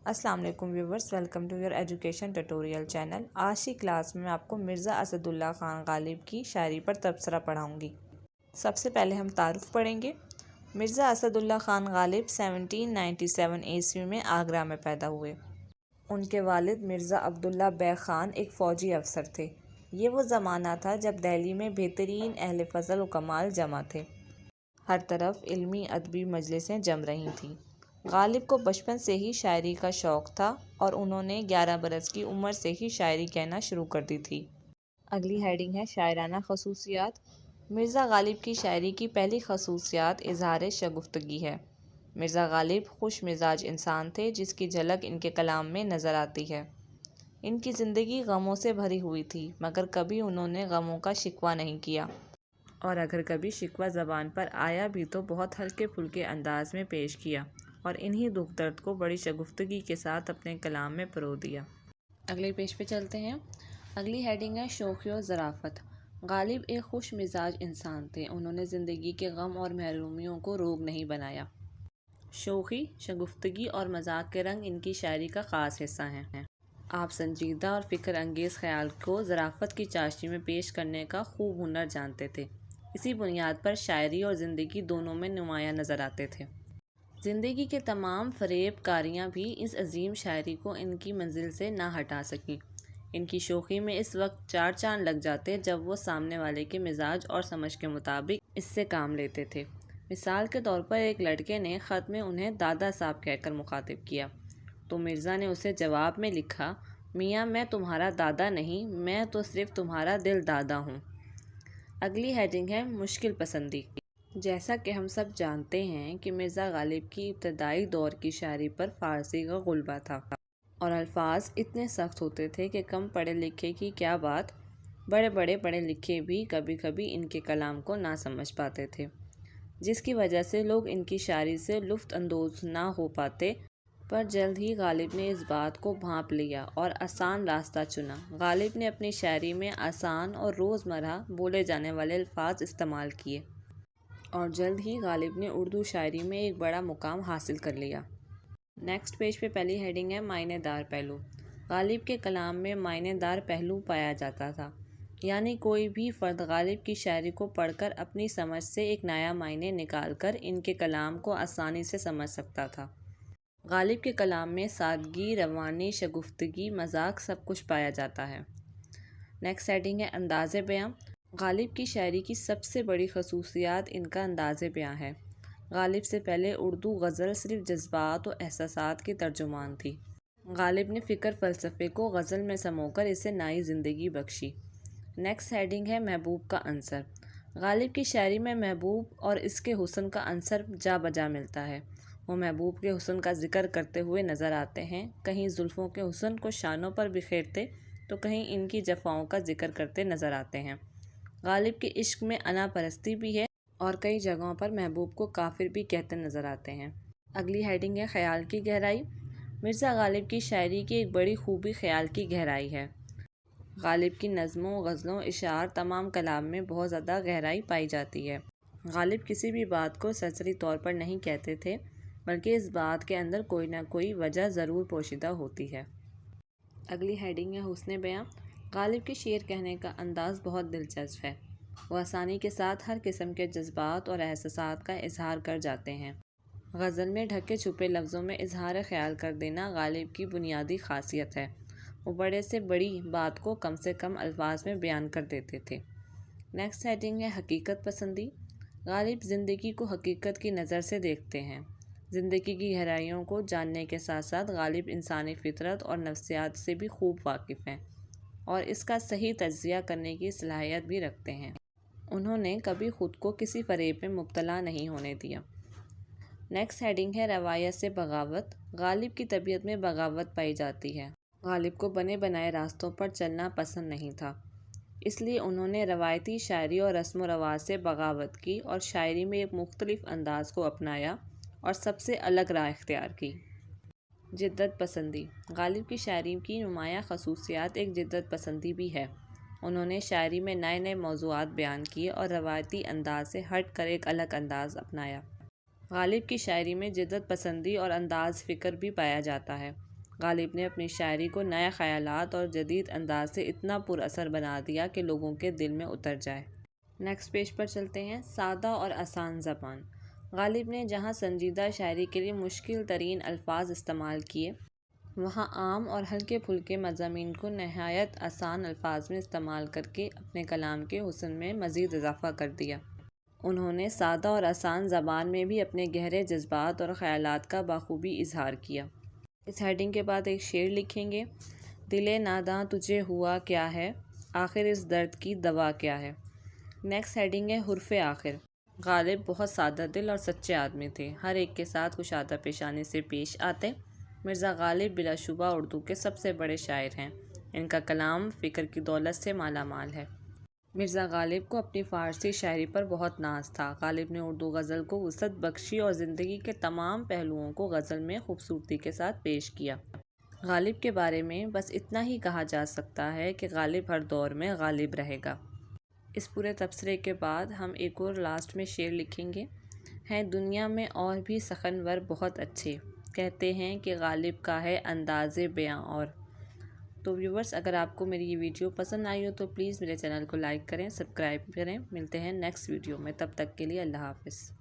अस्सलाम वालेकुम viewers, welcome to your education tutorial channel. आज की क्लास में आपको मिर्ज़ा असदुल्ला ख़ान गालिब की शायरी पर तबसरा पढ़ाऊंगी। सबसे पहले हम तारुफ पढ़ेंगे। मिर्ज़ा असदुल्ला ख़ान गालिब 1797 ईस्वी में आगरा में पैदा हुए। उनके वालिद मिर्ज़ा अब्दुल्ला बैग ख़ान एक फ़ौजी अफसर थे। ये वो ज़माना था जब दिल्ली में बेहतरीन अहले फ़ज़ल व कमाल जमा थे। हर तरफ इल्मी अदबी मजलिसें जम रही थीं। गालिब को बचपन से ही शायरी का शौक़ था और उन्होंने 11 बरस की उम्र से ही शायरी कहना शुरू कर दी थी। अगली हेडिंग है शायराना खसूसियात। मिर्ज़ा गालिब की शायरी की पहली खसूसियात इज़हार शगुफ्तगी है। मिर्ज़ा गालिब खुश मिजाज इंसान थे जिसकी झलक इनके कलाम में नज़र आती है। इनकी ज़िंदगी गमों से भरी हुई थी, मगर कभी उन्होंने गमों का शिकवा नहीं किया, और अगर कभी शिकवा ज़बान पर आया भी तो बहुत हल्के फुल्के अंदाज में पेश किया और इन्हीं दुख दर्द को बड़ी शगुफ्तगी के साथ अपने कलाम में परो दिया। अगले पेज पे चलते हैं। अगली हेडिंग है शौक़ी और ज़राफ़त। गालिब एक खुश मिजाज इंसान थे। उन्होंने ज़िंदगी के गम और महरूमियों को रोग नहीं बनाया। शौक़ी, शगुफ्तगी और मजाक के रंग इनकी शायरी का ख़ास हिस्सा हैं। आप संजीदा और फ़िक्र अंगेज़ ख़याल को ज़राफ़त की चाशनी में पेश करने का खूब हुनर जानते थे। इसी बुनियाद पर शायरी और ज़िंदगी दोनों में नुमायाँ नज़र आते थे। ज़िंदगी के तमाम फ़रेब कारियाँ भी इस अजीम शायरी को इनकी मंजिल से ना हटा सकीं। इनकी शोखी में इस वक्त 4 चाँद लग जाते जब वो सामने वाले के मिजाज और समझ के मुताबिक इससे काम लेते थे। मिसाल के तौर पर एक लड़के ने ख़त में उन्हें दादा साहब कहकर मुखातिब किया, तो मिर्ज़ा ने उसे जवाब में लिखा, मियाँ मैं तुम्हारा दादा नहीं, मैं तो सिर्फ तुम्हारा दिल दादा हूँ। अगली हेडिंग है मुश्किल पसंदी। जैसा कि हम सब जानते हैं कि मिर्ज़ा गालिब की इब्तदाई दौर की शायरी पर फ़ारसी का गुलबा था और अल्फाज इतने सख्त होते थे कि कम पढ़े लिखे की क्या बात, बड़े बड़े पढ़े लिखे भी कभी कभी इनके कलाम को ना समझ पाते थे, जिसकी वजह से लोग इनकी शायरी से लुत्फ़ अंदोज़ ना हो पाते। पर जल्द ही गालिब ने इस बात को भांप लिया और आसान रास्ता चुना। गालिब ने अपनी शायरी में आसान और रोज़मर्रा बोले जाने वाले अल्फाज इस्तेमाल किए और जल्द ही गालिब ने उर्दू शायरी में एक बड़ा मुकाम हासिल कर लिया। नेक्स्ट पेज पे पहली हेडिंग है मायनेदार पहलू। गालिब के कलाम में मायनेदार पहलू पाया जाता था, यानी कोई भी फ़र्द गालिब की शायरी को पढ़कर अपनी समझ से एक नया मायने निकालकर इनके कलाम को आसानी से समझ सकता था। गालिब के कलाम में सादगी, रवानी, शगुफ्तगी, मजाक सब कुछ पाया जाता है। नेक्स्ट हेडिंग है अंदाज़े बयां। गालिब की शायरी की सबसे बड़ी खसूसियात इनका अंदाज़े बयां है। गालिब से पहले उर्दू गज़ल सिर्फ जज्बात और एहसासात की तर्जुमान थी। गालिब ने फ़िक्र फ़लसफ़े को गज़ल में समोकर इसे नई ज़िंदगी बख्शी। नेक्स्ट हेडिंग है महबूब का अंसर। गालिब की शायरी में महबूब और इसके हुस्न का अंसर जा बजा मिलता है। वो महबूब के हुस्न का ज़िक्र करते हुए नज़र आते हैं, कहीं जुल्फ़ों के हुस्न को शानों पर बिखेरते तो कहीं इनकी जफ़ाओं का ज़िक्र करते नज़र आते हैं। गालिब के इश्क में अना परस्ती भी है और कई जगहों पर महबूब को काफिर भी कहते नज़र आते हैं। अगली हेडिंग है ख़याल की गहराई। मिर्ज़ा गालिब की शायरी की एक बड़ी खूबी ख़याल की गहराई है। गालिब की नज़मों, गज़लों, इशार तमाम कलाम में बहुत ज़्यादा गहराई पाई जाती है। गालिब किसी भी बात को सरसरी तौर पर नहीं कहते थे, बल्कि इस बात के अंदर कोई ना कोई वजह ज़रूर पोशीदा होती है। अगली हेडिंग है हुस्न बयां। गालिब के शेर कहने का अंदाज़ बहुत दिलचस्प है। वो आसानी के साथ हर किस्म के जज्बात और एहसासात का इजहार कर जाते हैं। गज़ल में ढके छुपे लफ्ज़ों में इजहार ख़याल कर देना गालिब की बुनियादी खासियत है। वो बड़े से बड़ी बात को कम से कम अल्फाज में बयान कर देते थे। नेक्स्ट हेडिंग है हकीकत पसंदी। गालिब ज़िंदगी को हकीकत की नज़र से देखते हैं। ज़िंदगी की गहराइयों को जानने के साथ साथ गालिब इंसानी फितरत और नफ्सियात से भी खूब वाकिफ़ हैं और इसका सही तज्ज़िया करने की सलाहियत भी रखते हैं। उन्होंने कभी ख़ुद को किसी फ़रेब में मुब्तला नहीं होने दिया। नेक्स्ट हेडिंग है रवायत से बगावत। गालिब की तबीयत में बगावत पाई जाती है। गालिब को बने बनाए रास्तों पर चलना पसंद नहीं था, इसलिए उन्होंने रवायती शायरी और रस्म व रवाज से बगावत की और शायरी में एक मुख्तलिफ अंदाज़ को अपनाया और सबसे अलग राह इख्तियार की। जिद्दत पसंदी। गालिब की शायरी की नुमायाँ खसूसियात एक जिद्दत पसंदी भी है। उन्होंने शायरी में नए नए मौज़ूआत बयान किए और रवायती अंदाज से हट कर एक अलग अंदाज़ अपनाया। गालिब की शायरी में जिद्दत पसंदी और अंदाज़ फ़िक्र भी पाया जाता है। غالب نے اپنی شاعری کو نئے خیالات اور جدید انداز سے اتنا پر اثر بنا دیا کہ لوگوں کے دل میں اتر جائے۔ نیکسٹ پیج پر چلتے ہیں۔ سادہ اور آسان زبان۔ غالب نے جہاں سنجیدہ شاعری کے لیے مشکل ترین الفاظ استعمال کیے، وہاں عام اور ہلکے پھلکے مضامین کو نہایت آسان الفاظ میں استعمال کر کے اپنے کلام کے حسن میں مزید اضافہ کر دیا۔ انہوں نے سادہ اور آسان زبان میں بھی اپنے گہرے جذبات اور خیالات کا بخوبی اظہار کیا۔ اس ہیڈنگ کے بعد ایک شعر لکھیں گے۔ دل ناداں تجھے ہوا کیا ہے، آخر اس درد کی دوا کیا ہے۔ نیکسٹ ہیڈنگ ہے حرف آخر۔ غالب بہت سادہ دل اور سچے آدمی تھے، ہر ایک کے ساتھ کشادہ پیشانی سے پیش آتے۔ مرزا غالب بلا شبہ اردو کے سب سے بڑے شاعر ہیں۔ ان کا کلام فکر کی دولت سے مالا مال ہے۔ مرزا غالب کو اپنی فارسی شاعری پر بہت ناز تھا۔ غالب نے اردو غزل کو وسعت بخشی اور زندگی کے تمام پہلوؤں کو غزل میں خوبصورتی کے ساتھ پیش کیا۔ غالب کے بارے میں بس اتنا ہی کہا جا سکتا ہے کہ غالب ہر دور میں غالب رہے گا۔ اس پورے تبصرے کے بعد ہم ایک اور لاسٹ میں شعر لکھیں گے۔ ہیں دنیا میں اور بھی سخنور بہت اچھے، کہتے ہیں کہ غالب کا ہے انداز بیاں اور۔ تو ویورز، اگر آپ کو میری یہ ویڈیو پسند آئی ہو تو پلیز میرے چینل کو لائک کریں، سبسکرائب کریں۔ ملتے ہیں نیکسٹ ویڈیو میں، تب تک کے لیے اللہ حافظ۔